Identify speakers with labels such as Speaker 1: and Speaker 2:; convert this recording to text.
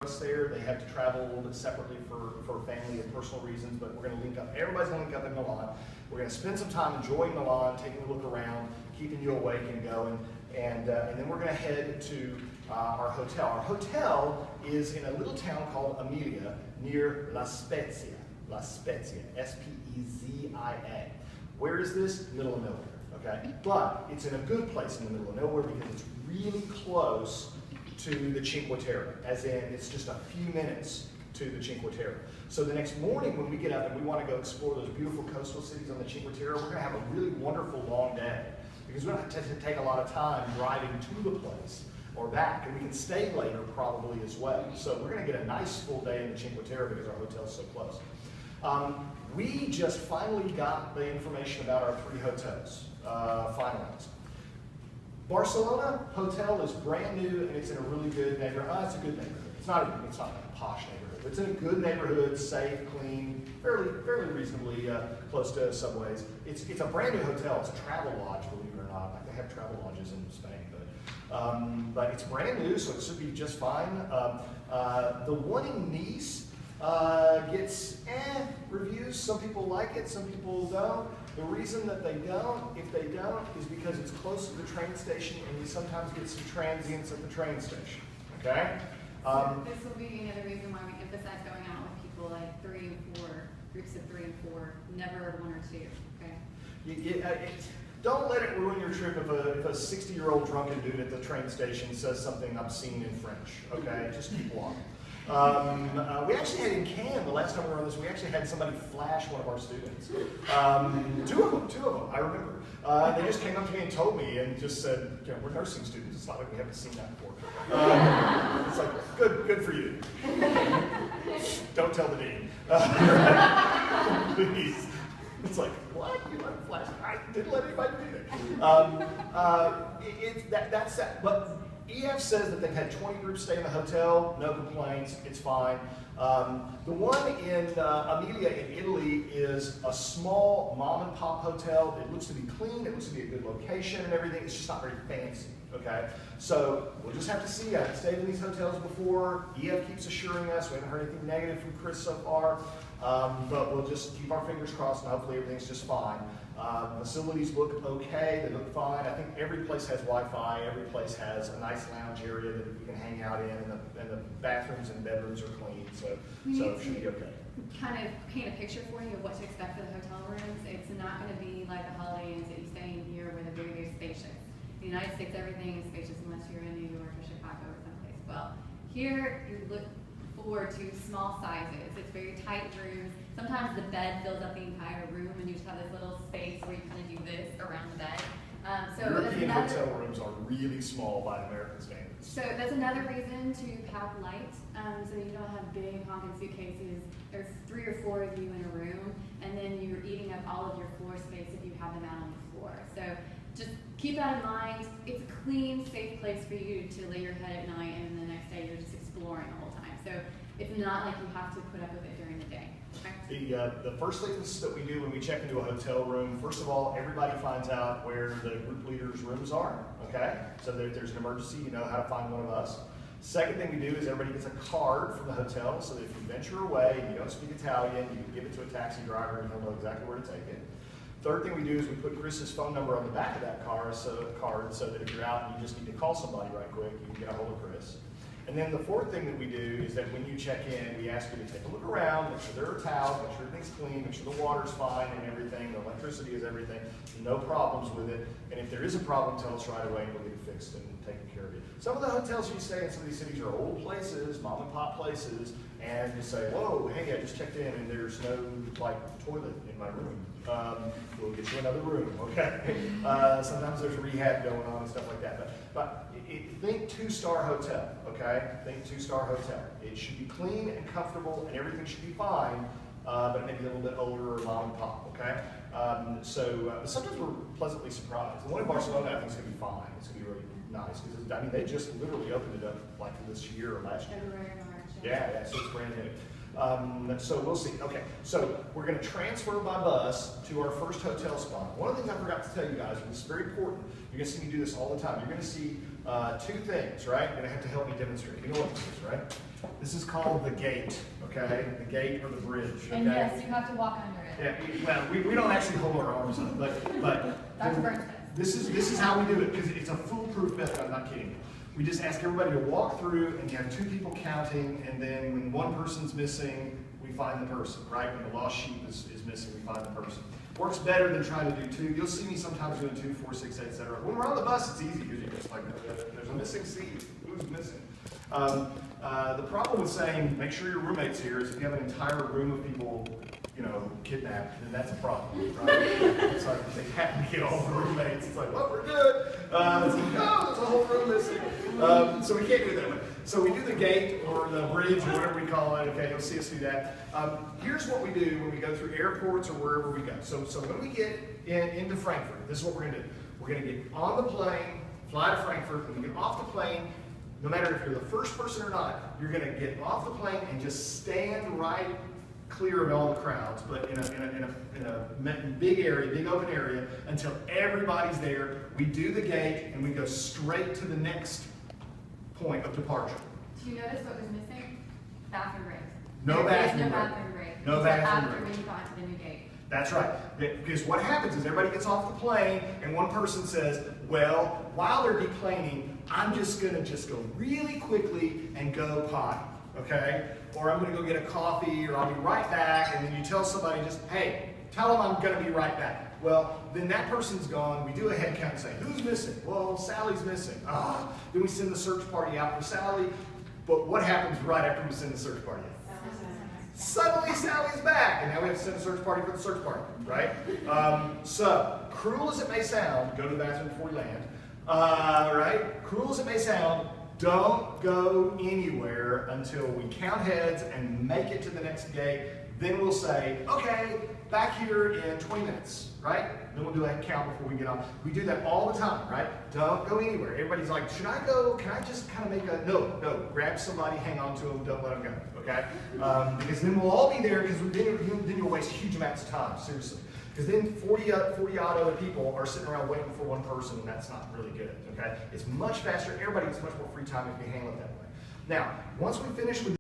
Speaker 1: there. They have to travel a little bit separately for family and personal reasons, but we're going to link up. Everybody's going to link up in Milan. We're going to spend some time enjoying Milan, taking a look around, keeping you awake and going, and then we're going to head to our hotel. Our hotel is in a little town called Emilia near La Spezia. La Spezia, S-P-E-Z-I-A. Where is this? Middle of nowhere, okay? But it's in a good place in the middle of nowhere because it's really close to the Cinque Terre, as in it's just a few minutes to the Cinque Terre. So the next morning when we get up and we want to go explore those beautiful coastal cities on the Cinque Terre, we're going to have a really wonderful long day because we don't have to take a lot of time driving to the place or back, and we can stay later probably as well. So we're going to get a nice full day in the Cinque Terre because our hotel's so close. We just finally got the information about our 3 hotels finalized. Barcelona hotel is brand new and it's in a really good neighborhood. It's a good neighborhood. It's not a posh neighborhood, but it's in a good neighborhood, safe, clean, fairly reasonably close to subways. It's a brand new hotel. It's a travel lodge, believe it or not. Like they have travel lodges in Spain, but it's brand new, so it should be just fine. The one in Nice gets reviews. Some people like it, some people don't. The reason that they don't, if they don't, is because it's close to the train station and you sometimes get some transients at the train station, okay?
Speaker 2: So this will be another reason why we emphasize going out with people like 3 and 4, groups of 3 and 4, never 1 or 2, okay?
Speaker 1: Don't let it ruin your trip if a 60-year-old drunken dude at the train station says something obscene in French, okay? Just keep walking. We actually had in Cannes, the last time we were on this, we actually had somebody flash one of our students. Two of them, I remember. They just came up to me and told me and just said, you know, we're nursing students, it's not like we haven't seen that before. It's like, good for you. Don't tell the dean. Please. It's like, what? You let him flash? I didn't let anybody do that. That's that. But EF says that they've had 20 groups stay in the hotel, no complaints, it's fine. The one in Emilia in Italy is a small mom and pop hotel. It looks to be clean, it looks to be a good location and everything, it's just not very fancy, okay? So we'll just have to see. I've stayed in these hotels before. EF keeps assuring us, we haven't heard anything negative from Chris so far, but we'll just keep our fingers crossed and hopefully everything's just fine. Facilities look okay, they look fine. I think every place has Wi-Fi, every place has a nice lounge area that you can hang out in, and the bathrooms and bedrooms are clean, so it should be okay.
Speaker 2: Kind of paint a picture for you of what to expect for the hotel rooms. It's not going to be like the Holiday Inns that you stay in here where they're very spacious. In the United States, everything is spacious unless you're in New York or Chicago or someplace. Well, here you look forward to small sizes. It's very tight rooms. Sometimes the bed fills up the entire room and you just have this little space where you kind of do this around the bed.
Speaker 1: European hotel rooms are really small by American standards.
Speaker 2: So that's another reason to pack light, so you don't have big honking suitcases. There's 3 or 4 of you in a room, and then you're eating up all of your floor space if you have them out on the floor. So just keep that in mind. It's a clean, safe place for you to lay your head at night, and the next day you're just exploring the whole time. So it's not like you have to put up with it during the day.
Speaker 1: The first things that we do when we check into a hotel room, first of all, everybody finds out where the group leaders' rooms are, okay? So that if there's an emergency, you know how to find one of us. Second thing we do is everybody gets a card from the hotel, so that if you venture away and you don't speak Italian, you can give it to a taxi driver and he'll know exactly where to take it. Third thing we do is we put Chris's phone number on the back of that card so that if you're out and you just need to call somebody right quick, you can get a hold of Chris. And then the fourth thing that we do is that when you check in, we ask you to take a look around, make sure there are towels, make sure everything's clean, make sure the water's fine and everything, the electricity is everything, no problems with it. And if there is a problem, tell us right away and we'll get it fixed and taken care of it. Some of the hotels you stay in some of these cities are old places, mom and pop places, and you say, whoa, hey, I just checked in and there's no toilet in my room. We'll get you another room, okay? Sometimes there's rehab going on and stuff like that. But think 2-star hotel, okay? Think 2-star hotel. It should be clean and comfortable and everything should be fine, but maybe a little bit older or mom and pop, okay? Sometimes we're pleasantly surprised. The one in Barcelona I think is going to be fine. It's going to be really nice because I mean they just literally opened it up like this year or last year.
Speaker 2: February or March.
Speaker 1: Yeah, so it's brand new. So we'll see. Okay, so we're going to transfer by bus to our first hotel spot. One of the things I forgot to tell you guys, and this is very important, you're going to see me do this all the time. You're going to see two things, right? You're gonna have to help me demonstrate. You know what this is, right? This is called the gate, okay? The gate or the bridge, okay?
Speaker 2: And yes, you have to walk under it.
Speaker 1: Yeah, well, we don't actually hold our arms up, but
Speaker 2: Dr. Burns
Speaker 1: this is how we do it, because it's a foolproof method, I'm not kidding you. We just ask everybody to walk through, and you have two people counting, and then when one person's missing, we find the person, right? When the lost sheep is missing, we find the person. Works better than trying to do two. You'll see me sometimes doing 2, 4, 6, 8, etc. When we're on the bus, it's easy because you're just like, there's a missing seat. Who's missing? The problem with saying make sure your roommate's here is if you have an entire room of people, kidnapped, then that's a problem, right? It's like they have to get all the roommates. It's like, well, we're good. It's like, oh, there's a whole room missing. So we can't do it that way. So we do the gate or the bridge or whatever we call it. Okay, you'll see us do that. Here's what we do when we go through airports or wherever we go. So when we get into Frankfurt, this is what we're going to do. We're going to get on the plane, fly to Frankfurt. When we get off the plane, no matter if you're the first person or not, you're going to get off the plane and just stand right clear of all the crowds, but in a big area, big open area, until everybody's there. We do the gate and we go straight to the next point of departure.
Speaker 2: Do you notice what was missing? Bathroom break.
Speaker 1: No bathroom break.
Speaker 2: No bathroom break.
Speaker 1: No bathroom
Speaker 2: after
Speaker 1: break.
Speaker 2: when you got to the new gate.
Speaker 1: That's right. Because what happens is everybody gets off the plane and one person says, well, while they're deplaning, I'm just going to go really quickly and go potty, okay? Or I'm going to go get a coffee, or I'll be right back, and then you tell somebody just, hey, tell them I'm going to be right back. Well, then that person's gone. We do a head count and say, who's missing? Well, Sally's missing. Then we send the search party out for Sally. But what happens right after we send the search party out? Suddenly Sally's back, and now we have to send a search party for the search party, right? So, cruel as it may sound, go to the bathroom before you land, right? Cruel as it may sound, don't go anywhere until we count heads and make it to the next gate. Then we'll say, okay, back here in 20 minutes, right? Then we'll do a head count before we get on. We do that all the time, right? Don't go anywhere. Everybody's like, should I go? Can I just kind of make a, no, grab somebody, hang on to them, don't let them go, okay? Because then we'll all be there, because then you'll waste huge amounts of time, seriously. Because then 40 odd other people are sitting around waiting for one person, and that's not really good, okay? It's much faster. Everybody gets much more free time if you handle it that way. Now, once we finish with